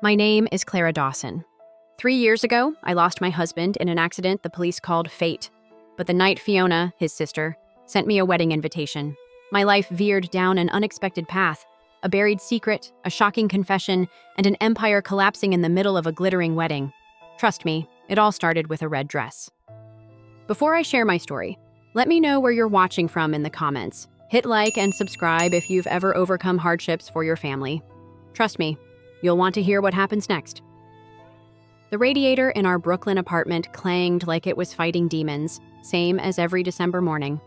My name is Clara Dawson. 3 years ago, I lost my husband in an accident the police called fate. But the night Fiona, his sister, sent me a wedding invitation, my life veered down an unexpected path, a buried secret, a shocking confession, and an empire collapsing in the middle of a glittering wedding. Trust me, it all started with a red dress. Before I share my story, let me know where you're watching from in the comments. Hit like and subscribe if you've ever overcome hardships for your family. Trust me, you'll want to hear what happens next. The radiator in our Brooklyn apartment clanged like it was fighting demons, same as every December morning.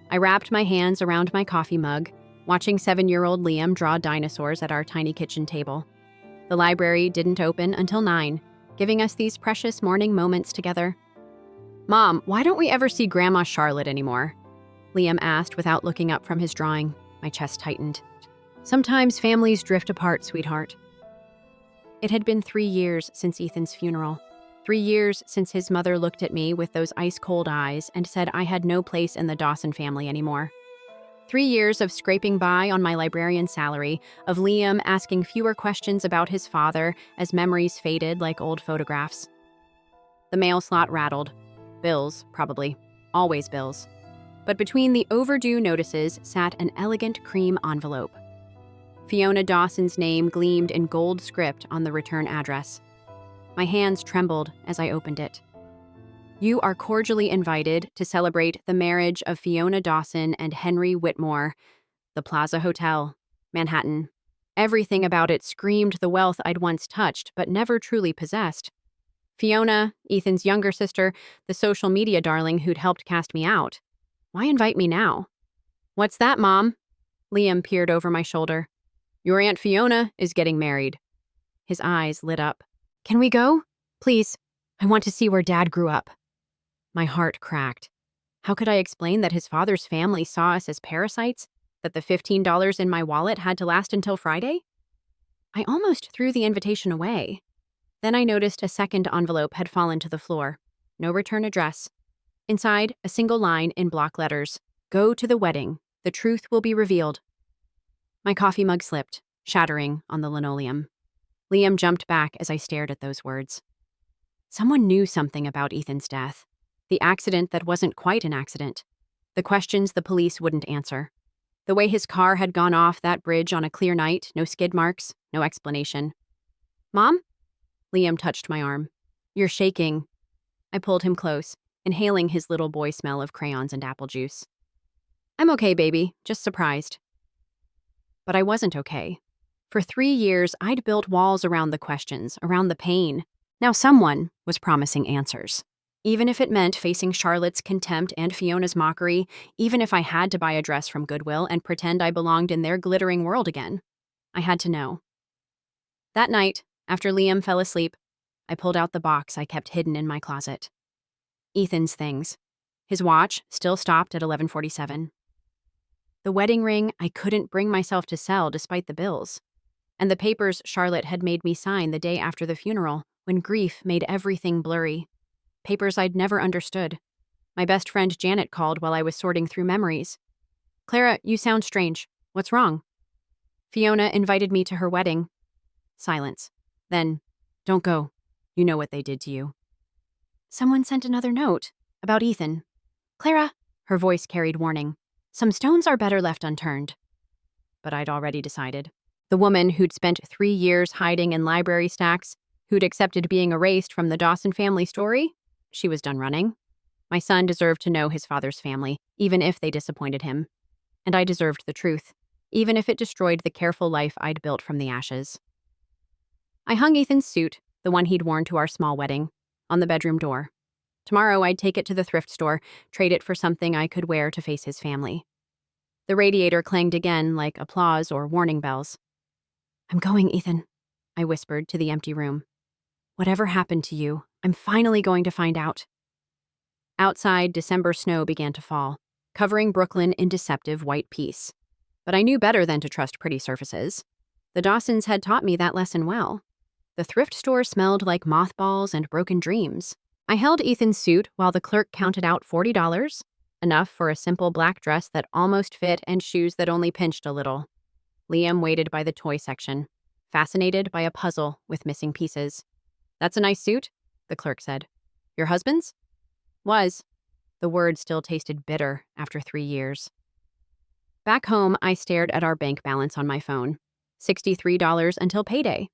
I wrapped my hands around my coffee mug, watching 7-year-old Liam draw dinosaurs at our tiny kitchen table. The library didn't open until 9, giving us these precious morning moments together. "Mom, why don't we ever see Grandma Charlotte anymore?" Liam asked without looking up from his drawing. My chest tightened. "Sometimes families drift apart, sweetheart." It had been 3 years since Ethan's funeral. 3 years since his mother looked at me with those ice-cold eyes and said I had no place in the Dawson family anymore. 3 years of scraping by on my librarian salary, of Liam asking fewer questions about his father as memories faded like old photographs. The mail slot rattled. Bills, probably. Always bills. But between the overdue notices sat an elegant cream envelope. Fiona Dawson's name gleamed in gold script on the return address. My hands trembled as I opened it. "You are cordially invited to celebrate the marriage of Fiona Dawson and Henry Whitmore, the Plaza Hotel, Manhattan." Everything about it screamed the wealth I'd once touched but never truly possessed. Fiona, Ethan's younger sister, the social media darling who'd helped cast me out. Why invite me now? "What's that, Mom?" Liam peered over my shoulder. "Your Aunt Fiona is getting married." His eyes lit up. "Can we go? Please. I want to see where Dad grew up." My heart cracked. How could I explain that his father's family saw us as parasites? That the $15 in my wallet had to last until Friday? I almost threw the invitation away. Then I noticed a second envelope had fallen to the floor. No return address. Inside, a single line in block letters. "Go to the wedding. The truth will be revealed." My coffee mug slipped, shattering on the linoleum. Liam jumped back as I stared at those words. Someone knew something about Ethan's death. The accident that wasn't quite an accident. The questions the police wouldn't answer. The way his car had gone off that bridge on a clear night, no skid marks, no explanation. "Mom?" Liam touched my arm. "You're shaking." I pulled him close, inhaling his little boy smell of crayons and apple juice. "I'm okay, baby, just surprised." But I wasn't okay. For 3 years, I'd built walls around the questions, around the pain. Now someone was promising answers. Even if it meant facing Charlotte's contempt and Fiona's mockery, even if I had to buy a dress from Goodwill and pretend I belonged in their glittering world again, I had to know. That night, after Liam fell asleep, I pulled out the box I kept hidden in my closet. Ethan's things. His watch still stopped at 11:47. The wedding ring I couldn't bring myself to sell despite the bills. And the papers Charlotte had made me sign the day after the funeral, when grief made everything blurry. Papers I'd never understood. My best friend Janet called while I was sorting through memories. "Clara, you sound strange. What's wrong?" "Fiona invited me to her wedding." Silence. Then, "Don't go. You know what they did to you." Someone sent another note about Ethan. "Clara," her voice carried warning. "Some stones are better left unturned." But I'd already decided. The woman who'd spent 3 years hiding in library stacks, who'd accepted being erased from the Dawson family story, she was done running. My son deserved to know his father's family, even if they disappointed him. And I deserved the truth, even if it destroyed the careful life I'd built from the ashes. I hung Ethan's suit, the one he'd worn to our small wedding, on the bedroom door. Tomorrow I'd take it to the thrift store, trade it for something I could wear to face his family. The radiator clanged again like applause or warning bells. "I'm going, Ethan," I whispered to the empty room. "Whatever happened to you, I'm finally going to find out." Outside, December snow began to fall, covering Brooklyn in deceptive white peace. But I knew better than to trust pretty surfaces. The Dawsons had taught me that lesson well. The thrift store smelled like mothballs and broken dreams. I held Ethan's suit while the clerk counted out $40, enough for a simple black dress that almost fit and shoes that only pinched a little. Liam waited by the toy section. fascinated by a puzzle with missing pieces. "That's a nice suit," the clerk said. "Your husband's?" "Was." The word still tasted bitter after 3 years. Back home, I stared at our bank balance on my phone. $63 until payday.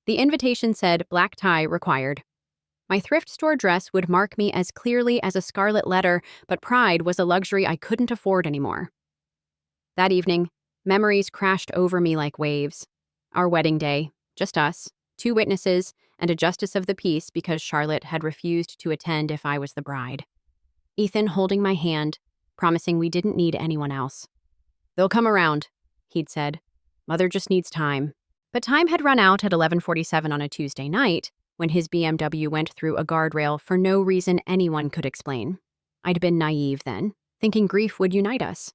The invitation said black tie required. My thrift store dress would mark me as clearly as a scarlet letter, but pride was a luxury I couldn't afford anymore. That evening, memories crashed over me like waves. Our wedding day, just us, 2 witnesses, and a justice of the peace because Charlotte had refused to attend if I was the bride. Ethan holding my hand, promising we didn't need anyone else. "They'll come around," he'd said. "Mother just needs time." But time had run out at 11:47 on a Tuesday night when his BMW went through a guardrail for no reason anyone could explain. I'd been naive then, thinking grief would unite us.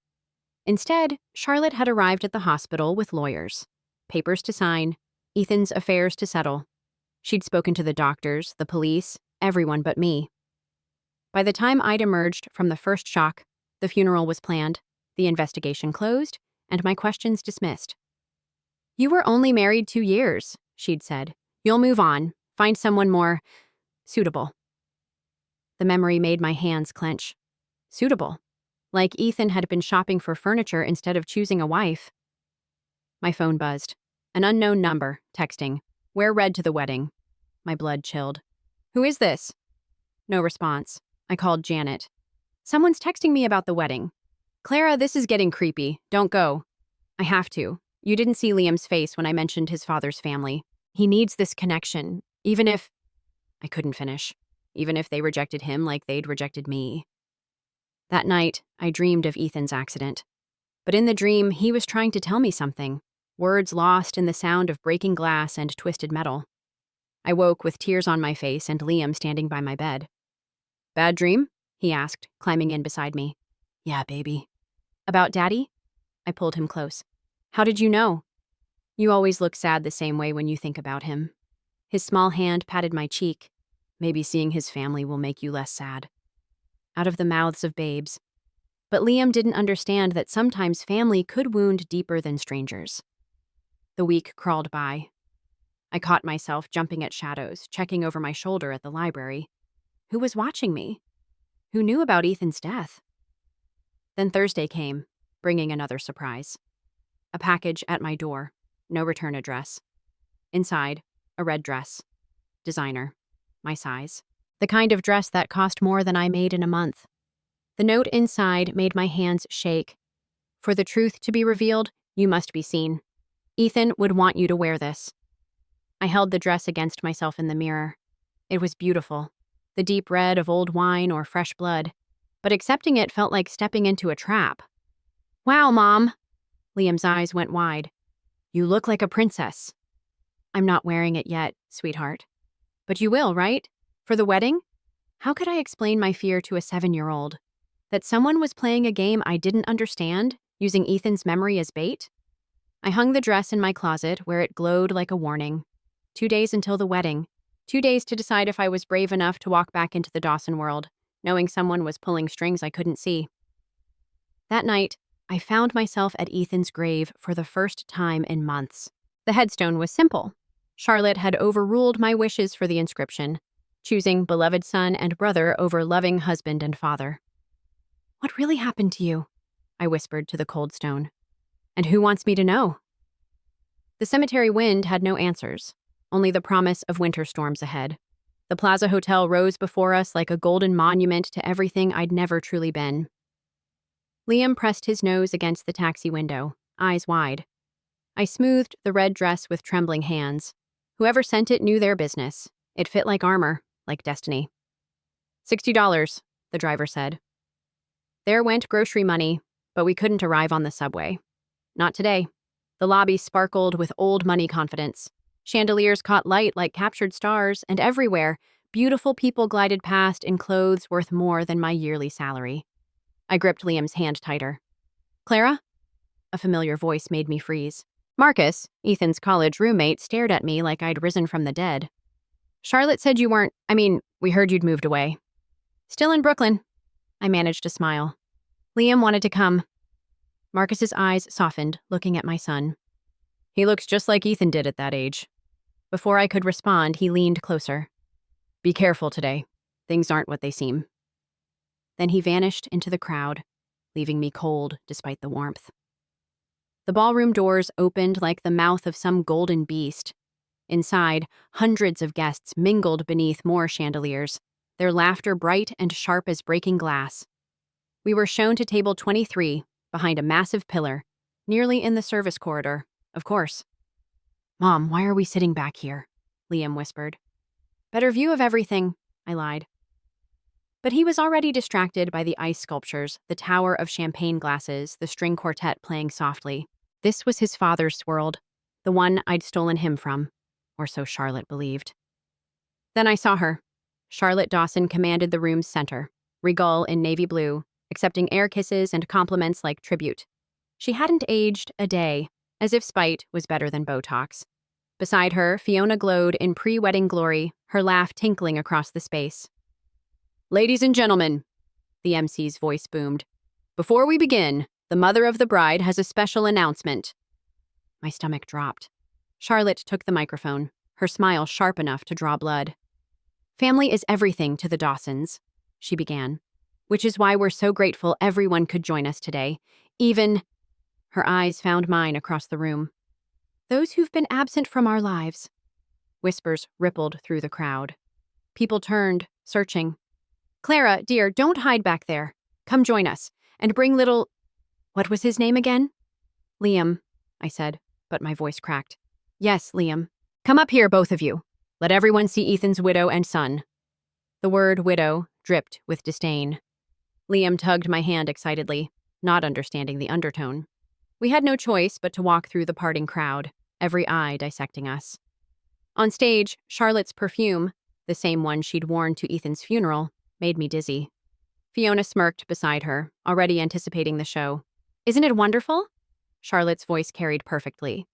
Instead, Charlotte had arrived at the hospital with lawyers. Papers to sign, Ethan's affairs to settle. She'd spoken to the doctors, the police, everyone but me. By the time I'd emerged from the first shock, the funeral was planned, the investigation closed, and my questions dismissed. "You were only married 2 years," she'd said. "You'll move on, find someone more suitable." The memory made my hands clench. Suitable. Like Ethan had been shopping for furniture instead of choosing a wife. My phone buzzed. An unknown number, texting. "Wear red to the wedding." My blood chilled. "Who is this?" No response. I called Janet. "Someone's texting me about the wedding." "Clara, this is getting creepy. Don't go." "I have to. You didn't see Liam's face when I mentioned his father's family. He needs this connection, even if—" I couldn't finish. Even if they rejected him like they'd rejected me. That night, I dreamed of Ethan's accident. But in the dream, he was trying to tell me something. Words lost in the sound of breaking glass and twisted metal. I woke with tears on my face and Liam standing by my bed. "Bad dream?" he asked, climbing in beside me. "Yeah, baby." "About Daddy?" I pulled him close. "How did you know?" "You always look sad the same way when you think about him." His small hand patted my cheek. "Maybe seeing his family will make you less sad." Out of the mouths of babes. But Liam didn't understand that sometimes family could wound deeper than strangers. The week crawled by. I caught myself jumping at shadows, checking over my shoulder at the library. Who was watching me? Who knew about Ethan's death? Then Thursday came, bringing another surprise. A package at my door. No return address. Inside, a red dress. Designer. My size. The kind of dress that cost more than I made in a month. The note inside made my hands shake. "For the truth to be revealed, you must be seen. Ethan would want you to wear this." I held the dress against myself in the mirror. It was beautiful. The deep red of old wine or fresh blood. But accepting it felt like stepping into a trap. "Wow, Mom!" Liam's eyes went wide. "You look like a princess." "I'm not wearing it yet, sweetheart." "But you will, right? For the wedding?" How could I explain my fear to a 7-year-old? That someone was playing a game I didn't understand, using Ethan's memory as bait? I hung the dress in my closet where it glowed like a warning. 2 days until the wedding. 2 days to decide if I was brave enough to walk back into the Dawson world, knowing someone was pulling strings I couldn't see. That night, I found myself at Ethan's grave for the first time in months. The headstone was simple. Charlotte had overruled my wishes for the inscription, choosing beloved son and brother over loving husband and father. "What really happened to you?" I whispered to the cold stone. "And who wants me to know?" The cemetery wind had no answers, only the promise of winter storms ahead. The Plaza Hotel rose before us like a golden monument to everything I'd never truly been. Liam pressed his nose against the taxi window, eyes wide. I smoothed the red dress with trembling hands. Whoever sent it knew their business. It fit like armor, like destiny. $60, the driver said. There went grocery money, but we couldn't arrive on the subway. Not today. The lobby sparkled with old money confidence. Chandeliers caught light like captured stars, and everywhere, beautiful people glided past in clothes worth more than my yearly salary. I gripped Liam's hand tighter. "Clara?" A familiar voice made me freeze. Marcus, Ethan's college roommate, stared at me like I'd risen from the dead. "Charlotte said you weren't— we heard you'd moved away." "Still in Brooklyn." I managed a smile. "Liam wanted to come." Marcus's eyes softened, looking at my son. He looks just like Ethan did at that age. Before I could respond, he leaned closer. Be careful today. Things aren't what they seem. Then he vanished into the crowd, leaving me cold despite the warmth. The ballroom doors opened like the mouth of some golden beast. Inside, hundreds of guests mingled beneath more chandeliers, their laughter bright and sharp as breaking glass. We were shown to table 23, behind a massive pillar, nearly in the service corridor, of course. Mom, why are we sitting back here? Liam whispered. Better view of everything, I lied. But he was already distracted by the ice sculptures, the tower of champagne glasses, the string quartet playing softly. This was his father's world, the one I'd stolen him from, or so Charlotte believed. Then I saw her. Charlotte Dawson commanded the room's center, regal in navy blue, accepting air kisses and compliments like tribute. She hadn't aged a day, as if spite was better than Botox. Beside her, Fiona glowed in pre-wedding glory, her laugh tinkling across the space. Ladies and gentlemen, the MC's voice boomed. Before we begin, the mother of the bride has a special announcement. My stomach dropped. Charlotte took the microphone, her smile sharp enough to draw blood. Family is everything to the Dawsons, she began, which is why we're so grateful everyone could join us today, even... Her eyes found mine across the room. Those who've been absent from our lives. Whispers rippled through the crowd. People turned, searching. Clara, dear, don't hide back there. Come join us, and bring little... What was his name again? Liam, I said, but my voice cracked. Yes, Liam. Come up here, both of you. Let everyone see Ethan's widow and son. The word widow dripped with disdain. Liam tugged my hand excitedly, not understanding the undertone. We had no choice but to walk through the parting crowd, every eye dissecting us. On stage, Charlotte's perfume, the same one she'd worn to Ethan's funeral, made me dizzy. Fiona smirked beside her, already anticipating the show. Isn't it wonderful? Charlotte's voice carried perfectly.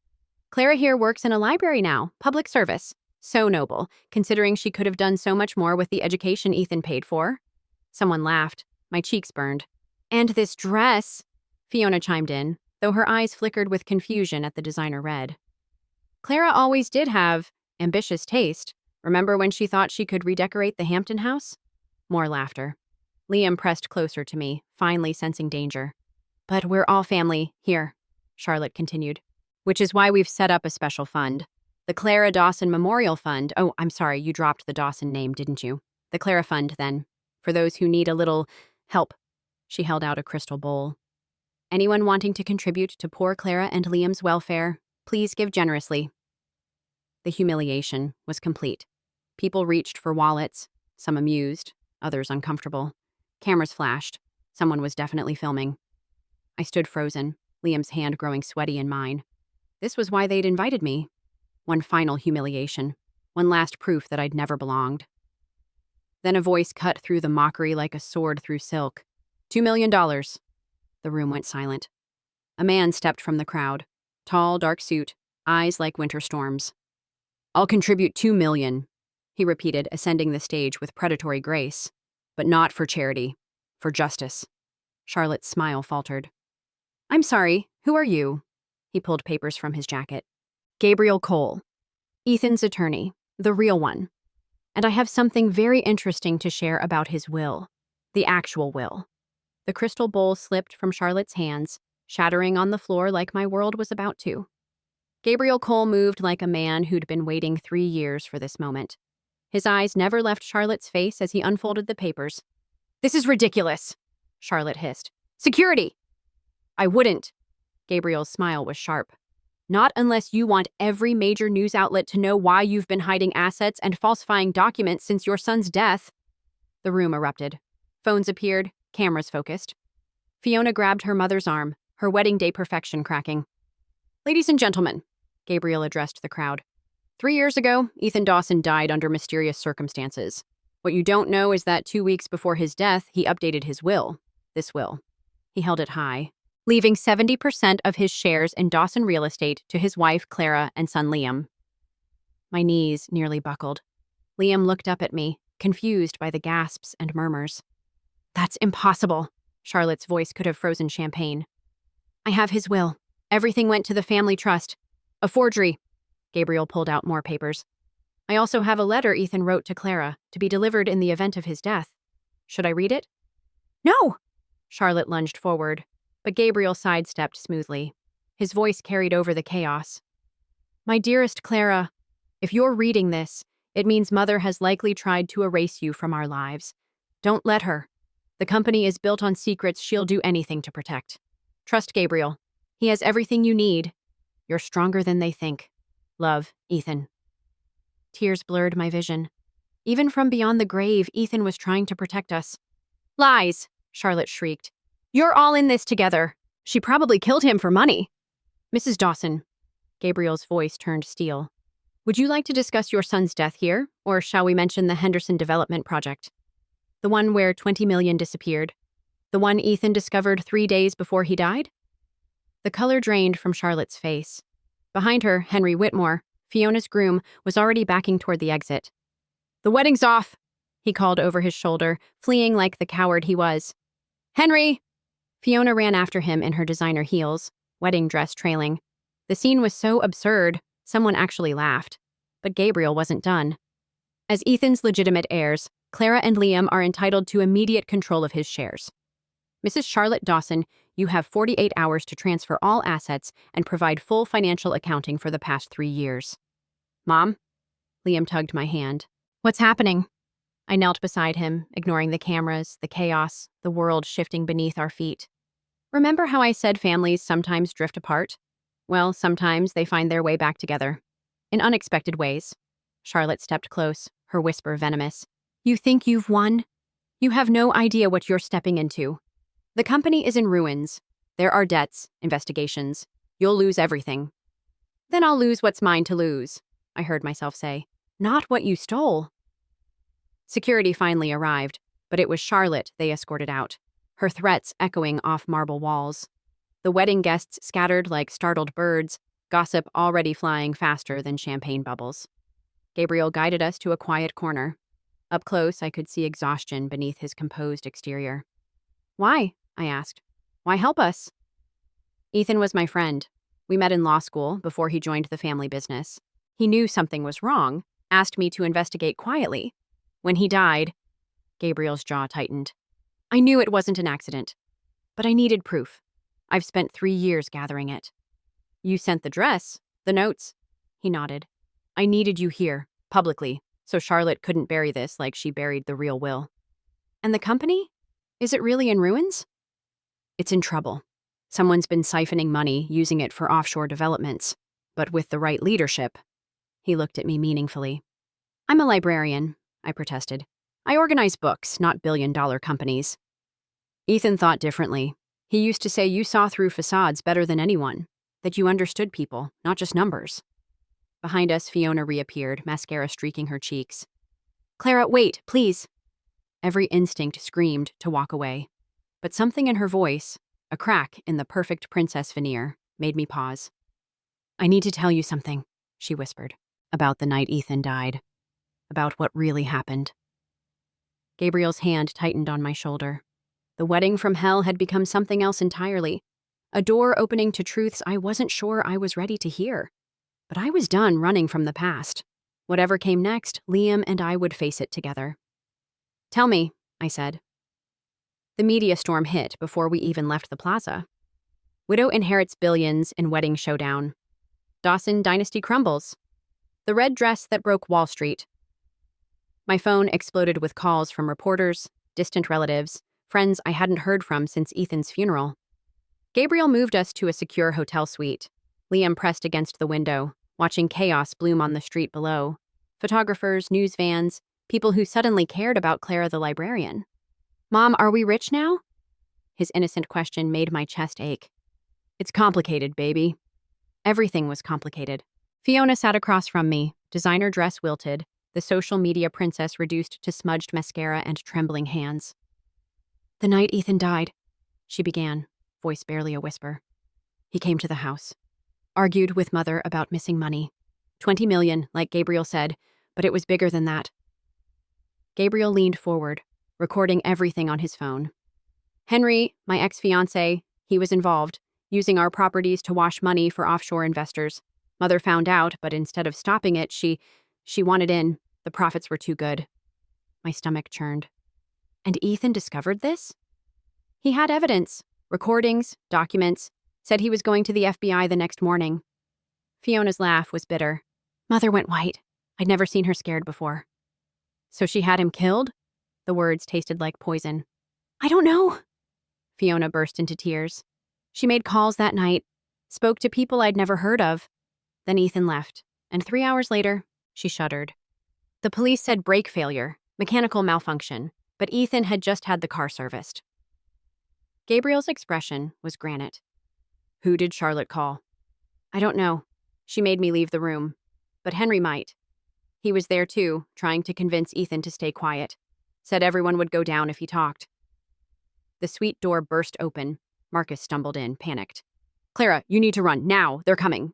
Clara here works in a library now, public service. So noble, considering she could have done so much more with the education Ethan paid for. Someone laughed. My cheeks burned. And this dress, Fiona chimed in, though her eyes flickered with confusion at the designer red. Clara always did have ambitious taste. Remember when she thought she could redecorate the Hampton house? More laughter. Liam pressed closer to me, finally sensing danger. But we're all family here, Charlotte continued, which is why we've set up a special fund. The Clara Dawson Memorial Fund. Oh, I'm sorry, you dropped the Dawson name, didn't you? The Clara Fund, then. For those who need a little help. She held out a crystal bowl. Anyone wanting to contribute to poor Clara and Liam's welfare, please give generously. The humiliation was complete. People reached for wallets, some amused, others uncomfortable. Cameras flashed. Someone was definitely filming. I stood frozen, Liam's hand growing sweaty in mine. This was why they'd invited me. One final humiliation. One last proof that I'd never belonged. Then a voice cut through the mockery like a sword through silk. $2 million. The room went silent. A man stepped from the crowd. Tall, dark suit, eyes like winter storms. I'll contribute $2 million, he repeated, ascending the stage with predatory grace. But not for charity. For justice. Charlotte's smile faltered. I'm sorry, who are you? He pulled papers from his jacket. Gabriel Cole. Ethan's attorney, the real one. And I have something very interesting to share about his will. The actual will. The crystal bowl slipped from Charlotte's hands, shattering on the floor like my world was about to. Gabriel Cole moved like a man who'd been waiting 3 years for this moment. His eyes never left Charlotte's face as he unfolded the papers. This is ridiculous, Charlotte hissed. Security! I wouldn't. Gabriel's smile was sharp. Not unless you want every major news outlet to know why you've been hiding assets and falsifying documents since your son's death. The room erupted. Phones appeared, cameras focused. Fiona grabbed her mother's arm, her wedding day perfection cracking. Ladies and gentlemen, Gabriel addressed the crowd. 3 years ago, Ethan Dawson died under mysterious circumstances. What you don't know is that 2 weeks before his death, he updated his will. This will. He held it high, leaving 70% of his shares in Dawson Real Estate to his wife, Clara, and son, Liam. My knees nearly buckled. Liam looked up at me, confused by the gasps and murmurs. That's impossible. Charlotte's voice could have frozen champagne. I have his will. Everything went to the family trust. A forgery. Gabriel pulled out more papers. I also have a letter Ethan wrote to Clara to be delivered in the event of his death. Should I read it? No! Charlotte lunged forward, but Gabriel sidestepped smoothly. His voice carried over the chaos. My dearest Clara, if you're reading this, it means Mother has likely tried to erase you from our lives. Don't let her. The company is built on secrets she'll do anything to protect. Trust Gabriel. He has everything you need. You're stronger than they think. Love, Ethan. Tears blurred my vision. Even from beyond the grave, Ethan was trying to protect us. Lies, Charlotte shrieked. You're all in this together. She probably killed him for money. Mrs. Dawson. Gabriel's voice turned steel. Would you like to discuss your son's death here, or shall we mention the Henderson Development Project? The one where 20 million disappeared? The one Ethan discovered 3 days before he died? The color drained from Charlotte's face. Behind her, Henry Whitmore, Fiona's groom, was already backing toward the exit. The wedding's off, he called over his shoulder, fleeing like the coward he was. Henry! Fiona ran after him in her designer heels, wedding dress trailing. The scene was so absurd, someone actually laughed. But Gabriel wasn't done. As Ethan's legitimate heirs, Clara and Liam are entitled to immediate control of his shares. Mrs. Charlotte Dawson, you have 48 hours to transfer all assets and provide full financial accounting for the past 3 years. Mom? Liam tugged my hand. What's happening? I knelt beside him, ignoring the cameras, the chaos, the world shifting beneath our feet. Remember how I said families sometimes drift apart? Well, sometimes they find their way back together. In unexpected ways. Charlotte stepped close, her whisper venomous. You think you've won? You have no idea what you're stepping into. The company is in ruins. There are debts, investigations. You'll lose everything. Then I'll lose what's mine to lose, I heard myself say. Not what you stole. Security finally arrived, but it was Charlotte they escorted out, her threats echoing off marble walls. The wedding guests scattered like startled birds, gossip already flying faster than champagne bubbles. Gabriel guided us to a quiet corner. Up close, I could see exhaustion beneath his composed exterior. Why? I asked. Why help us? Ethan was my friend. We met in law school before he joined the family business. He knew something was wrong, asked me to investigate quietly. When he died, Gabriel's jaw tightened. I knew it wasn't an accident, but I needed proof. I've spent 3 years gathering it. You sent the dress, the notes. He nodded. I needed you here, publicly, so Charlotte couldn't bury this like she buried the real will. And the company? Is it really in ruins? It's in trouble. Someone's been siphoning money, using it for offshore developments. But with the right leadership. He looked at me meaningfully. I'm a librarian, I protested. I organize books, not billion-dollar companies. Ethan thought differently. He used to say you saw through facades better than anyone, that you understood people, not just numbers. Behind us, Fiona reappeared, mascara streaking her cheeks. Clara, wait, please. Every instinct screamed to walk away. But something in her voice, a crack in the perfect princess veneer, made me pause. I need to tell you something, she whispered, about the night Ethan died. About what really happened. Gabriel's hand tightened on my shoulder. The wedding from hell had become something else entirely. A door opening to truths I wasn't sure I was ready to hear. But I was done running from the past. Whatever came next, Liam and I would face it together. Tell me, I said. The media storm hit before we even left the plaza. Widow inherits billions in wedding showdown. Dawson dynasty crumbles. The red dress that broke Wall Street. My phone exploded with calls from reporters, distant relatives, friends I hadn't heard from since Ethan's funeral. Gabriel moved us to a secure hotel suite. Liam pressed against the window, watching chaos bloom on the street below. Photographers, news vans, people who suddenly cared about Clara the librarian. Mom, are we rich now? His innocent question made my chest ache. It's complicated, baby. Everything was complicated. Fiona sat across from me, designer dress wilted, the social media princess reduced to smudged mascara and trembling hands. The night Ethan died, she began, voice barely a whisper. He came to the house. Argued with Mother about missing money. 20 million, like Gabriel said, but it was bigger than that. Gabriel leaned forward, recording everything on his phone. Henry, my ex-fiancé, he was involved, using our properties to wash money for offshore investors. Mother found out, but instead of stopping it, she wanted in. The profits were too good. My stomach churned. And Ethan discovered this? He had evidence, recordings, documents, said he was going to the FBI the next morning. Fiona's laugh was bitter. Mother went white. I'd never seen her scared before. So she had him killed? The words tasted like poison. I don't know. Fiona burst into tears. She made calls that night, spoke to people I'd never heard of. Then Ethan left, and 3 hours later, she shuddered. The police said brake failure, mechanical malfunction, but Ethan had just had the car serviced. Gabriel's expression was granite. Who did Charlotte call? I don't know. She made me leave the room. But Henry might. He was there too, trying to convince Ethan to stay quiet. Said everyone would go down if he talked. The suite door burst open. Marcus stumbled in, panicked. Clara, you need to run, now, they're coming.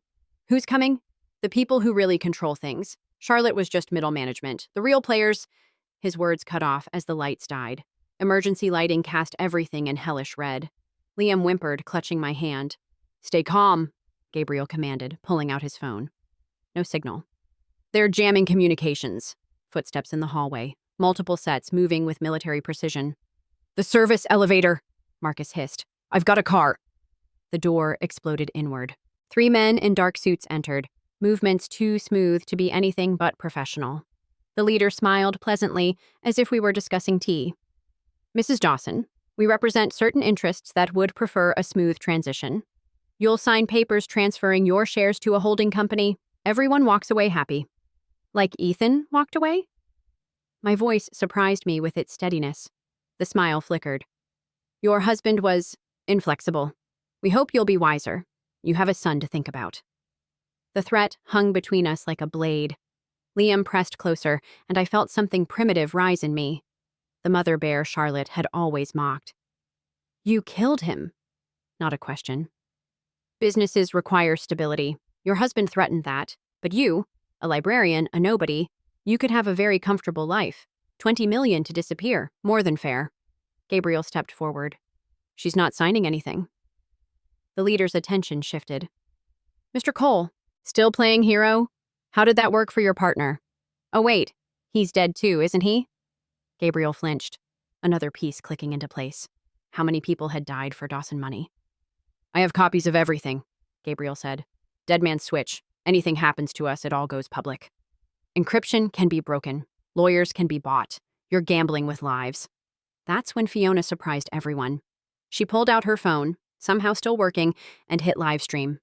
Who's coming? The people who really control things. Charlotte was just middle management. The real players... His words cut off as the lights died. Emergency lighting cast everything in hellish red. Liam whimpered, clutching my hand. Stay calm, Gabriel commanded, pulling out his phone. No signal. They're jamming communications. Footsteps in the hallway. Multiple sets moving with military precision. The service elevator, Marcus hissed. I've got a car. The door exploded inward. 3 men in dark suits entered, movements too smooth to be anything but professional. The leader smiled pleasantly, as if we were discussing tea. Mrs. Dawson, we represent certain interests that would prefer a smooth transition. You'll sign papers transferring your shares to a holding company. Everyone walks away happy. Like Ethan walked away? My voice surprised me with its steadiness. The smile flickered. Your husband was inflexible. We hope you'll be wiser. You have a son to think about. The threat hung between us like a blade. Liam pressed closer, and I felt something primitive rise in me. The mother bear Charlotte had always mocked. You killed him. Not a question. Businesses require stability. Your husband threatened that. But you, a librarian, a nobody, you could have a very comfortable life. 20 million to disappear. More than fair. Gabriel stepped forward. She's not signing anything. The leader's attention shifted. Mr. Cole, still playing hero? How did that work for your partner? Oh, wait. He's dead too, isn't he? Gabriel flinched, another piece clicking into place. How many people had died for Dawson money? I have copies of everything, Gabriel said. Dead man's switch. Anything happens to us, it all goes public. Encryption can be broken. Lawyers can be bought. You're gambling with lives. That's when Fiona surprised everyone. She pulled out her phone, somehow still working, and hit live stream.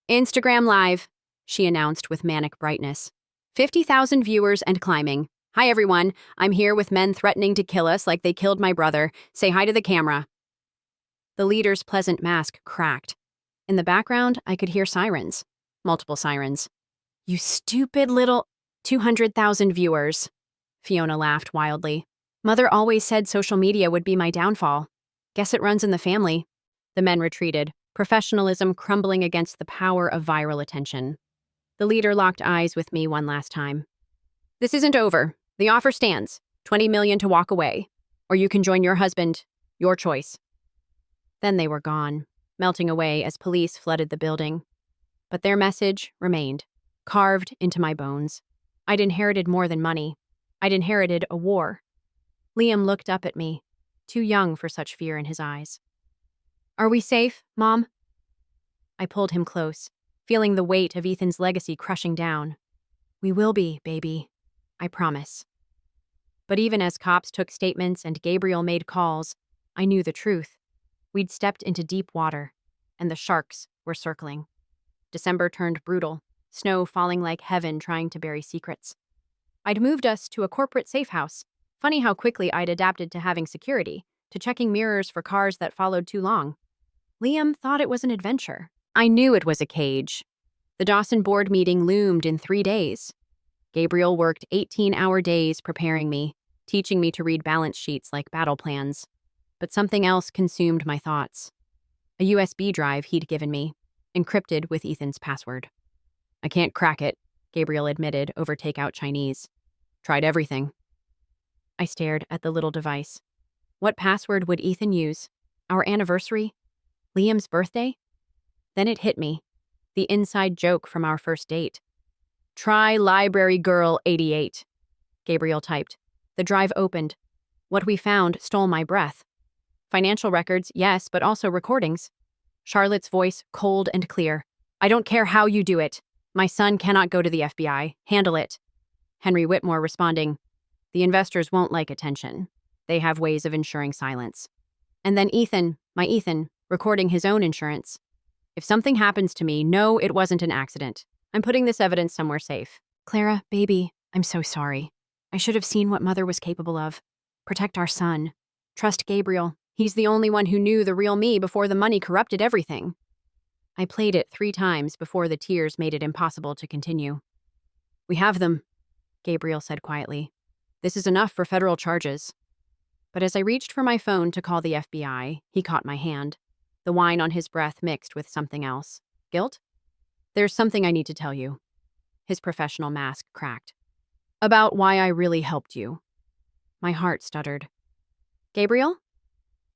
Instagram Live, she announced with manic brightness. 50,000 viewers and climbing. Hi everyone, I'm here with men threatening to kill us like they killed my brother. Say hi to the camera. The leader's pleasant mask cracked. In the background, I could hear sirens. Multiple sirens. You stupid little... 200,000 viewers. Fiona laughed wildly. Mother always said social media would be my downfall. Guess it runs in the family. The men retreated, professionalism crumbling against the power of viral attention. The leader locked eyes with me one last time. This isn't over. The offer stands. 20 million to walk away. Or you can join your husband. Your choice. Then they were gone, melting away as police flooded the building. But their message remained, carved into my bones. I'd inherited more than money. I'd inherited a war. Liam looked up at me, too young for such fear in his eyes. Are we safe, Mom? I pulled him close, feeling the weight of Ethan's legacy crushing down. We will be, baby. I promise. But even as cops took statements and Gabriel made calls, I knew the truth. We'd stepped into deep water, and the sharks were circling. December turned brutal, snow falling like heaven trying to bury secrets. I'd moved us to a corporate safe house. Funny how quickly I'd adapted to having security, to checking mirrors for cars that followed too long. Liam thought it was an adventure. I knew it was a cage. The Dawson board meeting loomed in 3 days. Gabriel worked 18-hour days preparing me, teaching me to read balance sheets like battle plans. But something else consumed my thoughts. A USB drive he'd given me, encrypted with Ethan's password. I can't crack it, Gabriel admitted over takeout Chinese. Tried everything. I stared at the little device. What password would Ethan use? Our anniversary? Liam's birthday? Then it hit me. The inside joke from our first date. Try Library Girl 88, Gabriel typed. The drive opened. What we found stole my breath. Financial records, yes, but also recordings. Charlotte's voice, cold and clear. I don't care how you do it. My son cannot go to the FBI. Handle it. Henry Whitmore responding, the investors won't like attention. They have ways of ensuring silence. And then Ethan, my Ethan, recording his own insurance. If something happens to me, no, it wasn't an accident. I'm putting this evidence somewhere safe. Clara, baby, I'm so sorry. I should have seen what Mother was capable of. Protect our son. Trust Gabriel. He's the only one who knew the real me before the money corrupted everything. I played it 3 times before the tears made it impossible to continue. We have them, Gabriel said quietly. This is enough for federal charges. But as I reached for my phone to call the FBI, he caught my hand. The wine on his breath mixed with something else. Guilt? There's something I need to tell you. His professional mask cracked. About why I really helped you. My heart stuttered. Gabriel?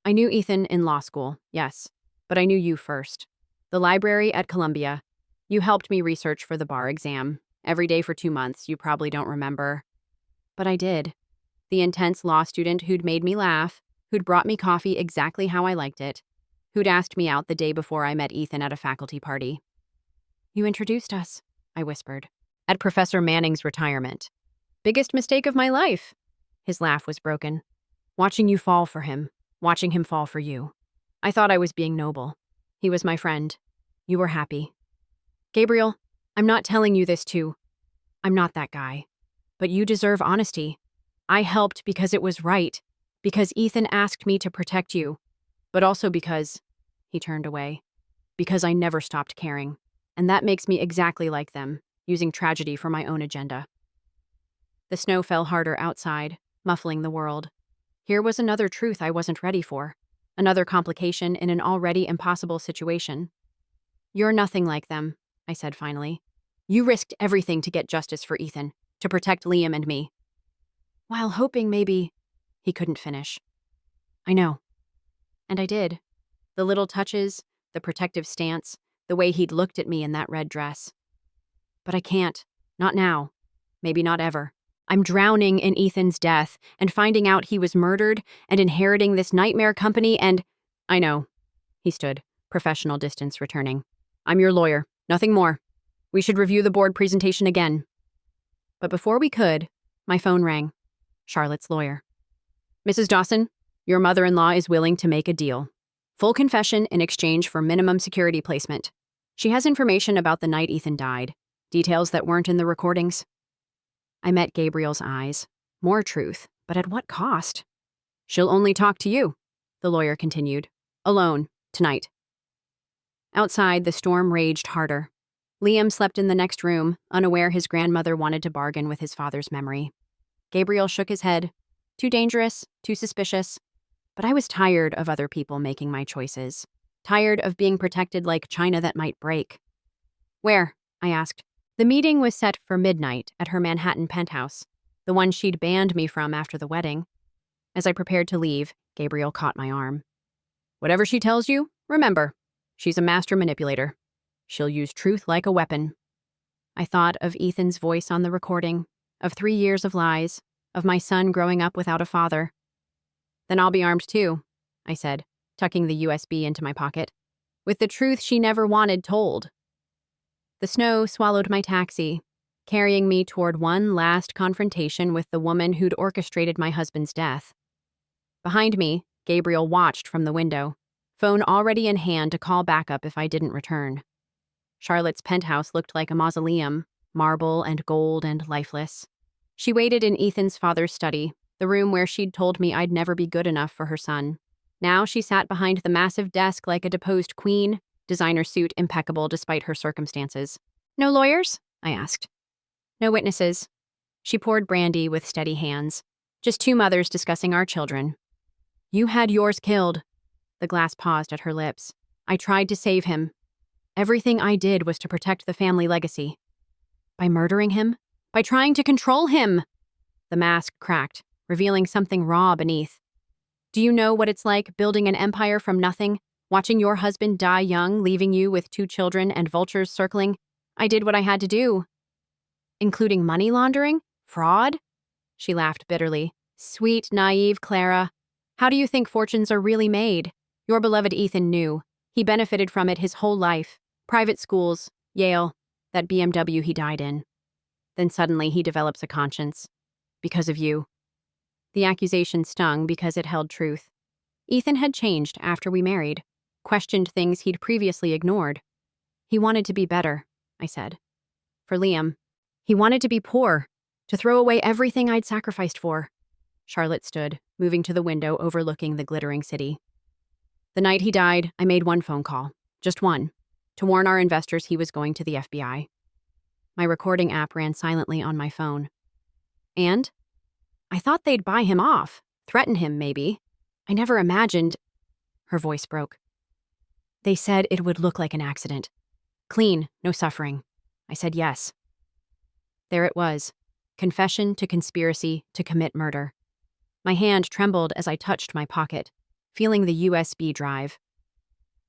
I knew Ethan in law school, yes, but I knew you first. The library at Columbia. You helped me research for the bar exam. Every day for 2 months, you probably don't remember. But I did. The intense law student who'd made me laugh, who'd brought me coffee exactly how I liked it, who'd asked me out the day before I met Ethan at a faculty party. You introduced us, I whispered, at Professor Manning's retirement. Biggest mistake of my life. His laugh was broken. Watching you fall for him, watching him fall for you. I thought I was being noble. He was my friend. You were happy. Gabriel, I'm not telling you this too. I'm not that guy. But you deserve honesty. I helped because it was right, because Ethan asked me to protect you, but also because, he turned away, because I never stopped caring. And that makes me exactly like them, using tragedy for my own agenda. The snow fell harder outside, muffling the world. Here was another truth I wasn't ready for, another complication in an already impossible situation. You're nothing like them, I said finally. You risked everything to get justice for Ethan, to protect Liam and me. While hoping maybe, he couldn't finish. I know. And I did. The little touches, the protective stance, the way he'd looked at me in that red dress. But I can't. Not now. Maybe not ever. I'm drowning in Ethan's death and finding out he was murdered and inheriting this nightmare company and... I know. He stood, professional distance returning. I'm your lawyer. Nothing more. We should review the board presentation again. But before we could, my phone rang. Charlotte's lawyer. Mrs. Dawson, your mother-in-law is willing to make a deal. Full confession in exchange for minimum security placement. She has information about the night Ethan died, details that weren't in the recordings. I met Gabriel's eyes. More truth, but at what cost? She'll only talk to you, the lawyer continued. Alone, tonight. Outside, the storm raged harder. Liam slept in the next room, unaware his grandmother wanted to bargain with his father's memory. Gabriel shook his head. Too dangerous, too suspicious. But I was tired of other people making my choices. Tired of being protected like china that might break. Where? I asked. The meeting was set for midnight at her Manhattan penthouse, the one she'd banned me from after the wedding. As I prepared to leave, Gabriel caught my arm. Whatever she tells you, remember, she's a master manipulator. She'll use truth like a weapon. I thought of Ethan's voice on the recording, of 3 years of lies, of my son growing up without a father. Then I'll be armed too, I said, tucking the USB into my pocket, with the truth she never wanted told. The snow swallowed my taxi, carrying me toward one last confrontation with the woman who'd orchestrated my husband's death. Behind me, Gabriel watched from the window, phone already in hand to call backup if I didn't return. Charlotte's penthouse looked like a mausoleum, marble and gold and lifeless. She waited in Ethan's father's study, the room where she'd told me I'd never be good enough for her son. Now she sat behind the massive desk like a deposed queen, designer suit impeccable despite her circumstances. No lawyers? I asked. No witnesses. She poured brandy with steady hands. Just 2 mothers discussing our children. You had yours killed. The glass paused at her lips. I tried to save him. Everything I did was to protect the family legacy. By murdering him? By trying to control him? The mask cracked, revealing something raw beneath. Do you know what it's like building an empire from nothing, Watching your husband die young, leaving you with 2 children and vultures circling, I did what I had to do. Including money laundering? Fraud? She laughed bitterly. Sweet, naive Clara. How do you think fortunes are really made? Your beloved Ethan knew. He benefited from it his whole life. Private schools, Yale, that BMW he died in. Then suddenly he develops a conscience. Because of you. The accusation stung because it held truth. Ethan had changed after we married, questioned things he'd previously ignored. He wanted to be better, I said. For Liam. He wanted to be poor, to throw away everything I'd sacrificed for. Charlotte stood, moving to the window overlooking the glittering city. The night he died, I made one phone call, just one, to warn our investors he was going to the FBI. My recording app ran silently on my phone. And? I thought they'd buy him off, threaten him maybe. I never imagined. Her voice broke. They said it would look like an accident. Clean, no suffering. I said yes. There it was. Confession to conspiracy to commit murder. My hand trembled as I touched my pocket, feeling the USB drive.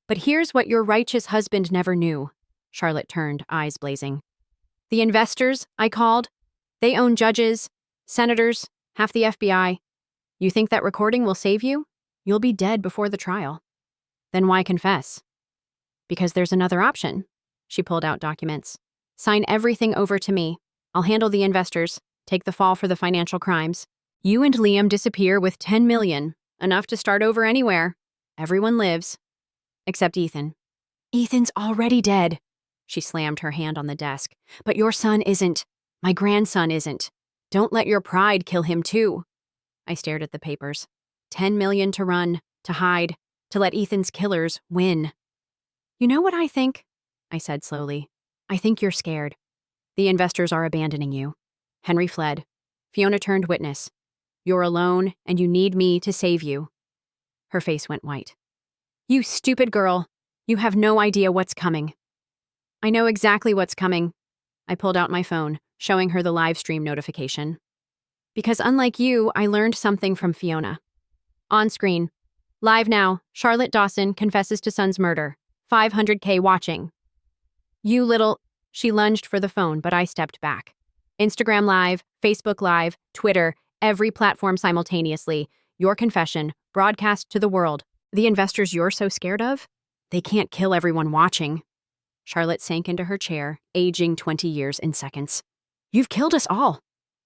But here's what your righteous husband never knew. Charlotte turned, eyes blazing. The investors, I called. They own judges, senators, half the FBI. You think that recording will save you? You'll be dead before the trial. Then why confess? Because there's another option. She pulled out documents. Sign everything over to me. I'll handle the investors, take the fall for the financial crimes. You and Liam disappear with $10 million, enough to start over anywhere. Everyone lives. Except Ethan. Ethan's already dead. She slammed her hand on the desk. But your son isn't. My grandson isn't. Don't let your pride kill him too. I stared at the papers. 10 million to run, to hide, to let Ethan's killers win. You know what I think? I said slowly. I think you're scared. The investors are abandoning you. Henry fled. Fiona turned witness. You're alone, and you need me to save you. Her face went white. You stupid girl. You have no idea what's coming. I know exactly what's coming. I pulled out my phone, showing her the live stream notification. Because unlike you, I learned something from Fiona. On screen. Live now, Charlotte Dawson confesses to son's murder. 500K watching. You little... She lunged for the phone, but I stepped back. Instagram Live, Facebook Live, Twitter, every platform simultaneously. Your confession, broadcast to the world. The investors you're so scared of? They can't kill everyone watching. Charlotte sank into her chair, aging 20 years in seconds. You've killed us all.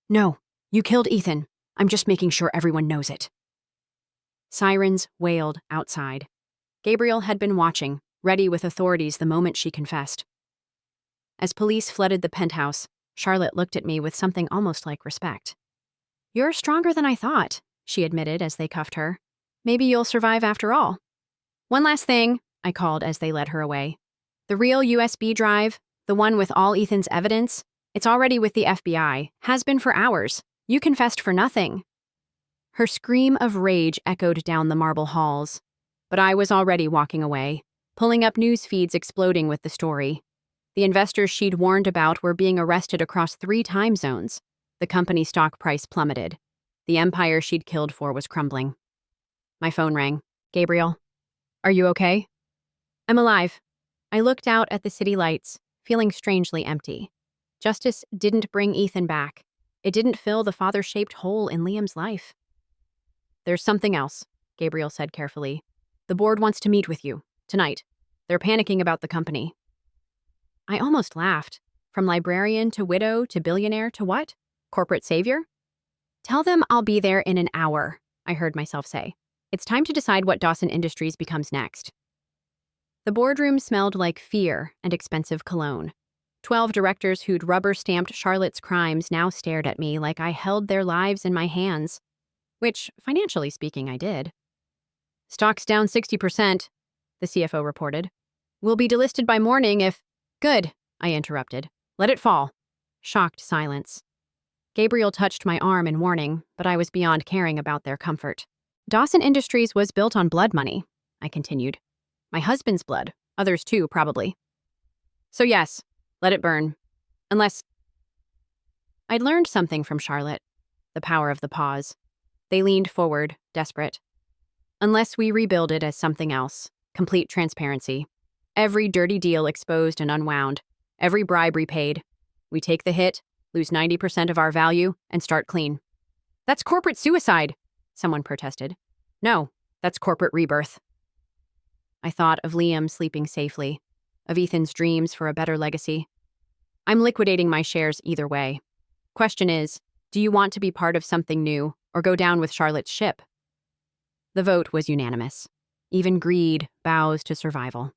No, you killed Ethan. I'm just making sure everyone knows it. Sirens wailed outside. Gabriel had been watching, ready with authorities the moment she confessed. As police flooded the penthouse, Charlotte looked at me with something almost like respect. You're stronger than I thought, she admitted as they cuffed her. Maybe you'll survive after all. One last thing, I called as they led her away. The real USB drive, the one with all Ethan's evidence, it's already with the FBI, has been for hours. You confessed for nothing. Her scream of rage echoed down the marble halls. But I was already walking away, pulling up news feeds exploding with the story. The investors she'd warned about were being arrested across 3 time zones. The company stock price plummeted. The empire she'd killed for was crumbling. My phone rang. Gabriel, are you okay? I'm alive. I looked out at the city lights, feeling strangely empty. Justice didn't bring Ethan back. It didn't fill the father-shaped hole in Liam's life. There's something else, Gabriel said carefully. The board wants to meet with you, tonight. They're panicking about the company. I almost laughed. From librarian to widow to billionaire to what? Corporate savior? Tell them I'll be there in an hour, I heard myself say. It's time to decide what Dawson Industries becomes next. The boardroom smelled like fear and expensive cologne. 12 directors who'd rubber-stamped Charlotte's crimes now stared at me like I held their lives in my hands. Which, financially speaking, I did. Stock's down 60%, the CFO reported. We'll be delisted by morning if... Good, I interrupted. Let it fall. Shocked silence. Gabriel touched my arm in warning, but I was beyond caring about their comfort. Dawson Industries was built on blood money, I continued. My husband's blood. Others too, probably. So yes, let it burn. Unless... I'd learned something from Charlotte. The power of the pause. They leaned forward, desperate. Unless we rebuild it as something else. Complete transparency. Every dirty deal exposed and unwound. Every bribe repaid. We take the hit, lose 90% of our value, and start clean. That's corporate suicide, someone protested. No, that's corporate rebirth. I thought of Liam sleeping safely, of Ethan's dreams for a better legacy. I'm liquidating my shares either way. Question is, do you want to be part of something new or go down with Charlotte's ship? The vote was unanimous. Even greed bows to survival.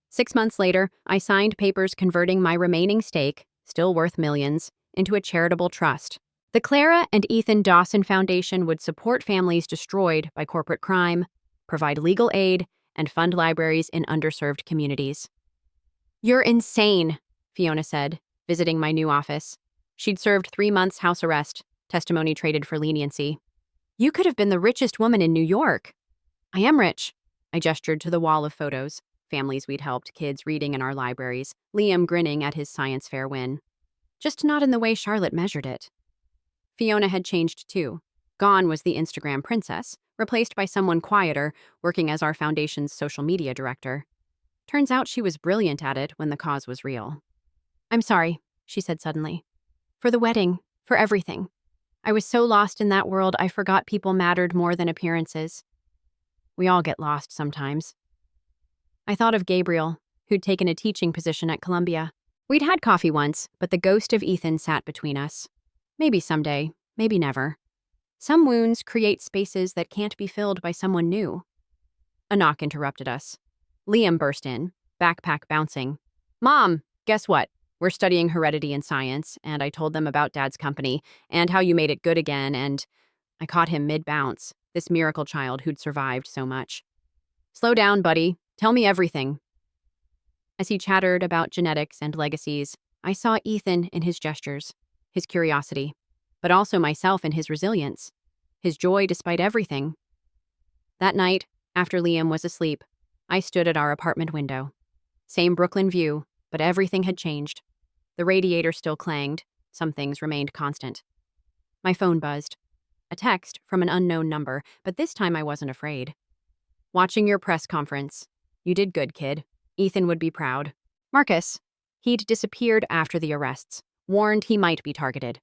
6 months later, I signed papers converting my remaining stake, still worth millions, into a charitable trust. The Clara and Ethan Dawson Foundation would support families destroyed by corporate crime, provide legal aid, and fund libraries in underserved communities. You're insane, Fiona said, visiting my new office. She'd served 3 months house arrest, testimony traded for leniency. You could have been the richest woman in New York. I am rich. I gestured to the wall of photos, families we'd helped, kids reading in our libraries, Liam grinning at his science fair win. Just not in the way Charlotte measured it. Fiona had changed too. Gone was the Instagram princess, replaced by someone quieter, working as our foundation's social media director. Turns out she was brilliant at it when the cause was real. I'm sorry, she said suddenly. For the wedding, for everything. I was so lost in that world I forgot people mattered more than appearances. We all get lost sometimes. I thought of Gabriel, who'd taken a teaching position at Columbia. We'd had coffee once, but the ghost of Ethan sat between us. Maybe someday, maybe never. Some wounds create spaces that can't be filled by someone new. A knock interrupted us. Liam burst in, backpack bouncing. Mom, guess what? We're studying heredity and science, and I told them about Dad's company and how you made it good again, and I caught him mid-bounce, this miracle child who'd survived so much. Slow down, buddy. Tell me everything. As he chattered about genetics and legacies, I saw Ethan in his gestures, his curiosity, but also myself in his resilience, his joy despite everything. That night, after Liam was asleep, I stood at our apartment window. Same Brooklyn view, but everything had changed. The radiator still clanged, some things remained constant. My phone buzzed. A text from an unknown number, but this time I wasn't afraid. Watching your press conference. You did good, kid. Ethan would be proud. Marcus. He'd disappeared after the arrests, warned he might be targeted.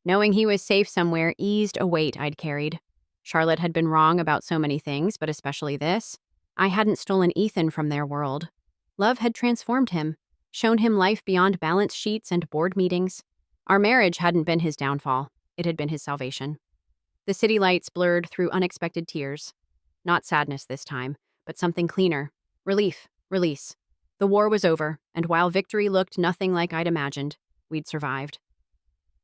Knowing he was safe somewhere eased a weight I'd carried. Charlotte had been wrong about so many things, but especially this. I hadn't stolen Ethan from their world. Love had transformed him, shown him life beyond balance sheets and board meetings. Our marriage hadn't been his downfall. It had been his salvation. The city lights blurred through unexpected tears. Not sadness this time, but something cleaner. Relief, release. The war was over, and while victory looked nothing like I'd imagined, we'd survived.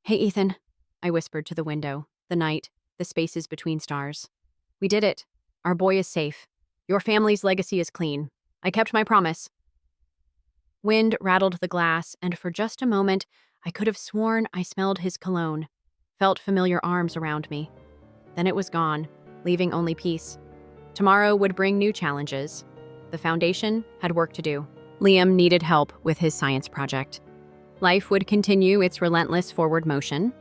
Hey, Ethan, I whispered to the window, the night, the spaces between stars. We did it. Our boy is safe. Your family's legacy is clean. I kept my promise. Wind rattled the glass, and for just a moment, I could have sworn I smelled his cologne, felt familiar arms around me. Then it was gone, leaving only peace. Tomorrow would bring new challenges. The foundation had work to do. Liam needed help with his science project. Life would continue its relentless forward motion.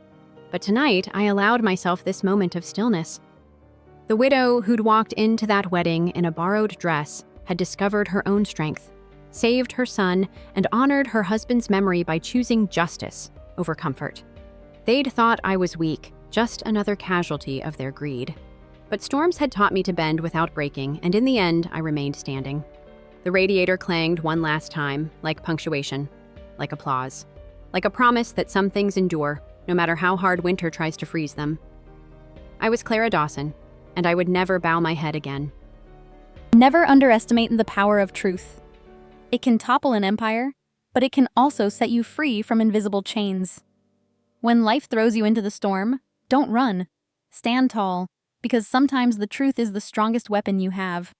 But tonight, I allowed myself this moment of stillness. The widow who'd walked into that wedding in a borrowed dress had discovered her own strength, saved her son, and honored her husband's memory by choosing justice over comfort. They'd thought I was weak, just another casualty of their greed. But storms had taught me to bend without breaking, and in the end, I remained standing. The radiator clanged one last time, like punctuation, like applause, like a promise that some things endure, no matter how hard winter tries to freeze them. I was Clara Dawson, and I would never bow my head again. Never underestimate the power of truth. It can topple an empire, but it can also set you free from invisible chains. When life throws you into the storm, don't run. Stand tall, because sometimes the truth is the strongest weapon you have.